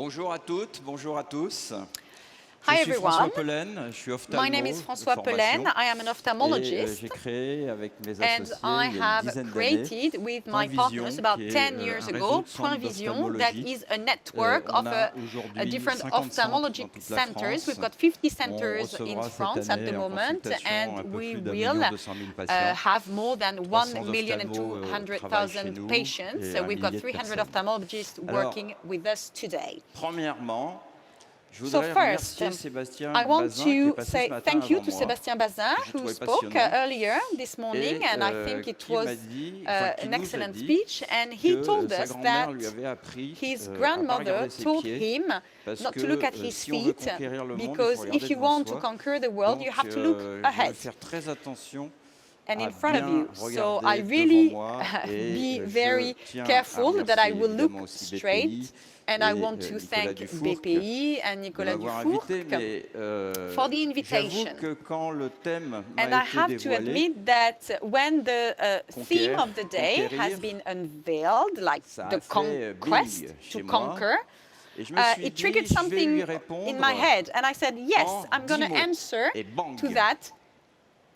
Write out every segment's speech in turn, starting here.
Bonjour à toutes, bonjour à tous. Hi Je suis François everyone. Pelen, je suis My name is ophtalmo de François Pelen. formation I am an et ophthalmologist, j'ai créé avec mes and associés I il y a une have dizaine d'années created with Point my partners Vision, about qui 10 est years un réseau ago de Point centres Vision, that d'ophtalmologie. is a network On of a aujourd'hui different 50 centres dans ophthalmologic toute la centers. We've France. got 50 On centers in recevra cette France at the année en moment, consultation un and peu we plus d'1 will 200 000 patients. have more than 300 1,2 travaillent chez million nous patients. et So un we've got millier de 300 personnes. ophthalmologists Alors, working with us today. Premièrement, je So voudrais first, remercier Sébastien I want Bazin qui est to passé say ce matin thank you avant to moi, Sébastien Bazin, que j'ai who trouvé spoke passionnant, earlier this morning, et and I think it qui was m'a dit, enfin, qui an nous a excellent dit speech. And he que told sa us grand-mère that lui avait appris his à pas grandmother regarder ses told pieds, him parce not to look at que his si on veut feet, conquérir le monde, il faut because regarder if you devant want to soi. conquer the world, Donc, you have to look je vais ahead faire très attention and à in front of bien you. So regarder I devant really moi et be very je tiens à careful that I remercier will look évidemment aussi straight. BPI And et I want to Nicolas thank Dufourcq BPI and de Nicolas m'avoir invité, Dufourcq mais for the j'avoue invitation. que quand le thème And m'a I été have to dévoilé, admit that when the theme of the day conquérir, has been unveiled, like ça the a fait conquest bing to chez moi. conquer, Et je me suis it dit, triggered je vais something lui in répondre my head. And I said, yes, en I'm going 10 to mots. answer Et bang. to that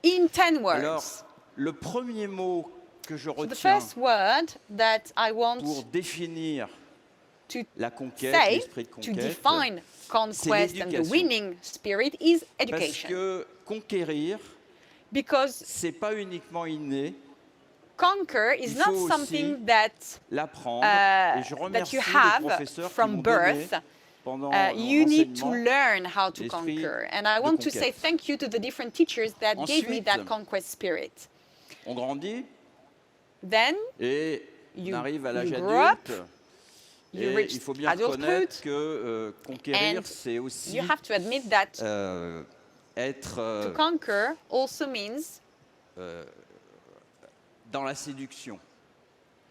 in 10 Alors, words. le premier mot que je So the retiens first word that I pour want définir to la conquête, say, l'esprit de to conquête, define conquest and the l'éducation. winning spirit is parce education. que conquérir, Because c'est pas uniquement inné, conquer is il not faut something aussi that l'apprendre. Et je that remercie you les have professeurs qui from m'ont donné birth. pendant You need to l'enseignement learn how to l'esprit conquer. And I de want to say conquête. thank you to the different teachers that gave me Ensuite, that conquest spirit. On grandit Then et on you, arrive à l'âge you grow up, adulte. you Et reach il faut bien adulthood, reconnaître que conquérir, and c'est aussi you have to admit that être to conquer also means dans la séduction.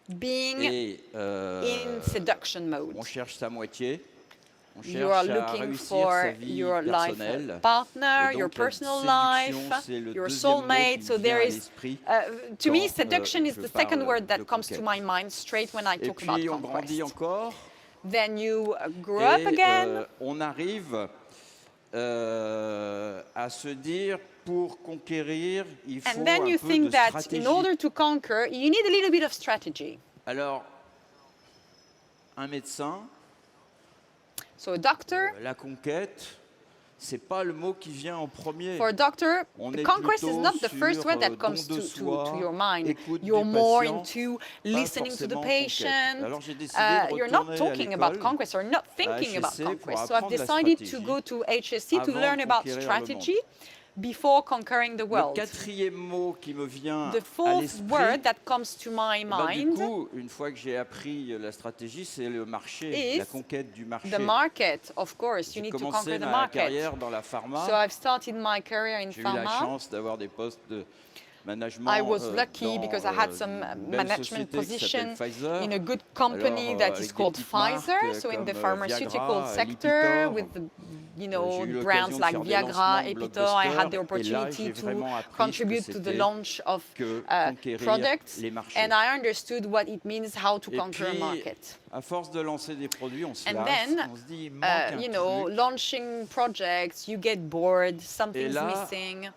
being Et in seduction mode. on cherche sa moitié, on You are cherche à looking réussir for sa vie your life personnelle. partner, Et your donc, la personal séduction, life, c'est le your deuxième mot soulmate. qui So me there vient à is, l'esprit to me, quand, seduction is je the parle second word de that comes to conquête. my mind straight when I Et talk about puis on grandit conquest. encore Then you grow up et again. on arrive à se dire pour conquérir, il faut And then un you peu think de that stratégie. in order to conquer, you need a little bit of strategy. Alors, un médecin, So a doctor, la conquête, c'est pas le mot qui vient en premier. for a doctor, On the est conquest is plutôt not the first sur, word that don comes de to soi, your mind. écoute You're du more patient, into pas listening to the forcément conquête. patient. Alors j'ai décidé de You're not retourner à talking about l'école, conquest or not thinking about HSC, pour conquest. So I've apprendre la decided to stratégie go to HSC to avant learn de about conquérir le strategy before conquering the Le world. quatrième mot qui me vient The à fourth l'esprit, word that comes to my du mind coup, une fois que j'ai appris la stratégie, c'est le marché, is la conquête du marché. the market. Of course, you J'ai need to commencé conquer the ma market. carrière dans la pharma. So I've started my career in J'ai eu la pharma. chance d'avoir des postes de management I was lucky dans because I had some une belle management société qui s'appelle position Pfizer. in a good company Alors, that avec is des called petites Pfizer, marques so in the comme pharmaceutical Viagra, sector Lipitor. with the J'ai brands eu l'occasion like de faire des Viagra, lancements de Epitor. I had the blockbusters. Et là, opportunity j'ai to vraiment appris contribute ce que to the c'était launch of que conquérir products, les marchés. and I understood what it means how to Et conquer a puis, market. à force de lancer des produits, on se And lasse, then, on se dit, il manque un you know, truc. launching projects, you get bored, Et something's là, missing.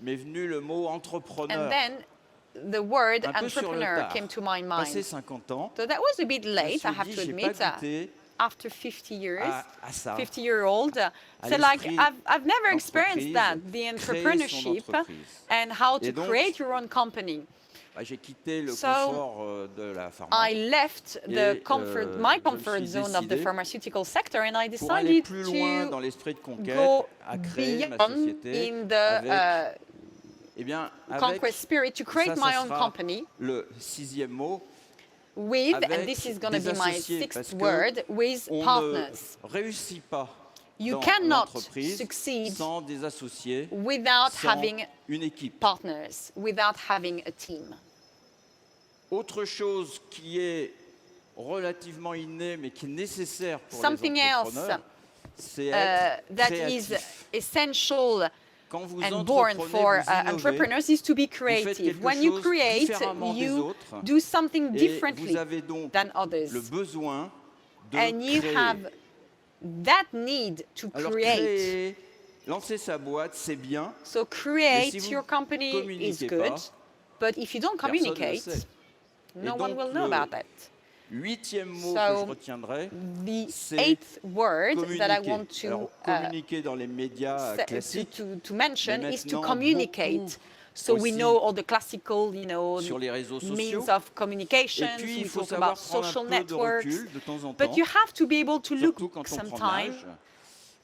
m'est venu le mot entrepreneur. And then the word Un peu sur le entrepreneur tard. came to my Passé mind. 50 ans, So that was a bit je me late, suis I have dit, to j'ai admit. pas goûté After 50 years, à ça. 50-year-old. So like l'esprit I've never experienced d'entreprise, that, the créer son entrepreneurship entreprise. and how to Et donc, create your own company. Bah, j'ai quitté le So, confort de la pharma I left Et, the comfort, my je me comfort suis zone of the décidé, pharmaceutical sector, and I pour aller decided plus loin dans to l'esprit de conquête, go à créer ma beyond société in avec, the eh bien, avec conquest spirit to create ça my own sera company le sixième mot, with, and avec this is going to des be my associés, parce sixth que word, with on partners. ne réussit pas You dans cannot l'entreprise succeed sans des associés, without sans having une équipe. partners, without having a team. Autre chose qui est relativement inné, mais qui est nécessaire pour Something les else entrepreneurs, c'est être that is créatif. essential Quand vous and born entreprenez, for vous innovez, entrepreneurs is to be vous faites creative. quelque When you chose create, différemment des you autres, do something et differently vous avez donc than others. le besoin de And you créer. have that need to Alors create. créer, lancer sa boîte, c'est bien. So create si vous your company is communiquez good, pas, but if you don't personne ne le communicate, sait. no Et one donc, will know le about it. 8e mot que So, je retiendrai, The c'est 8th word that I communiquer. want to Alors, communiquer dans les médias classiques, to mention mais is to maintenant, communicate. beaucoup So we aussi know all the classical, sur les réseaux sociaux. means of communication. Et puis, il We faut talk savoir about prendre social un peu de networks. recul de temps en temps, But you have to be able to look surtout quand on prend de sometime, l'âge.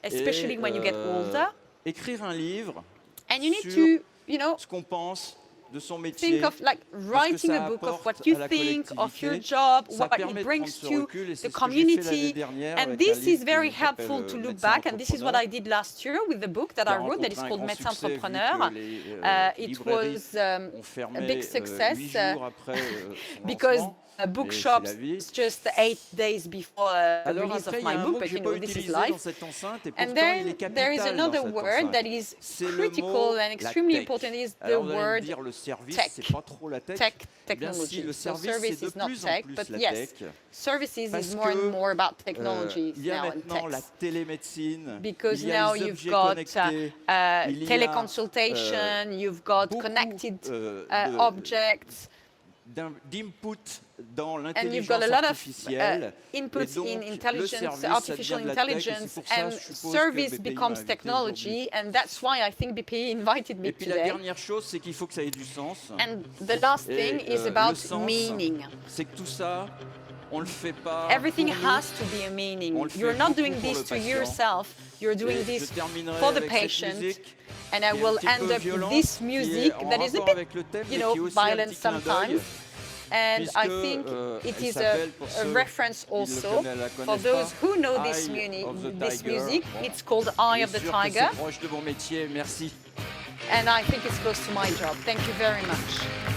especially Et, when you get older. Écrire un livre And you need sur to, ce qu'on pense de son métier, think of like writing a book of what you think of your job, ça what permet it de brings prendre ce to recul, et c'est the ce que j'ai fait l'année community. dernière And avec un this livre is qui very s'appelle, helpful to look Médecin back. And this is what entrepreneur, I did last year with the book that qui a I wrote that is rencontré un called grand Médecin succès, vu que Entrepreneur. les It librairies was ont fermé a big 8 success jours après son because lancement. bookshops c'est la vie. just 8 days before the Alors release après, of il y a my un book, mot que but j'ai you pas know, this is utilisé dans life. cette enceinte, et And pourtant il then est there is capital dans another cette word enceinte. that is C'est le critical mot and la extremely tech. important is the Alors vous allez me word dire le service, tech. c'est pas trop la tech. tech, Eh bien, si technology. le So service, service c'est de is not plus en tech, plus but la yes, tech. services Parce is more que, and more about technologies il y a now and maintenant la techs. télémédecine, Because il y a now les you've objets got connectés, il y a, teleconsultation, you've got beaucoup, connected de- objects, d'input dans and you've got l'intelligence a lot of artificielle. inputs Et donc, in le intelligence, service, ça artificial devient de la tech, et c'est intelligence, pour ça, and je suppose, que service BPI m'a becomes invité technology, and that's why I think BPI invited me Et puis la today. dernière chose, c'est qu'il faut que ça ait du sens. And the last Et, thing is le about sens, meaning. c'est que tout ça, on le fait pas Everything pour nous. has to be a On meaning. le fait You're not beaucoup doing pour this le to patient. yourself. You're doing Et this je terminerai for the avec cette patient. musique And I qui est un will petit end peu up violente, with this qui est music en that is a rapport bit, avec le thème, you mais know, qui est aussi un violent petit clin d'œil, sometimes. And puisque, I think it elle is s'appelle, pour a ceux reference qui le also la for connaissent those pas, who know Eye of the this Tiger. music. Bon. It's called Eye Bien of the sûr que Tiger, c'est proche de mon métier, merci. and I think it's close to my job. Thank you very much.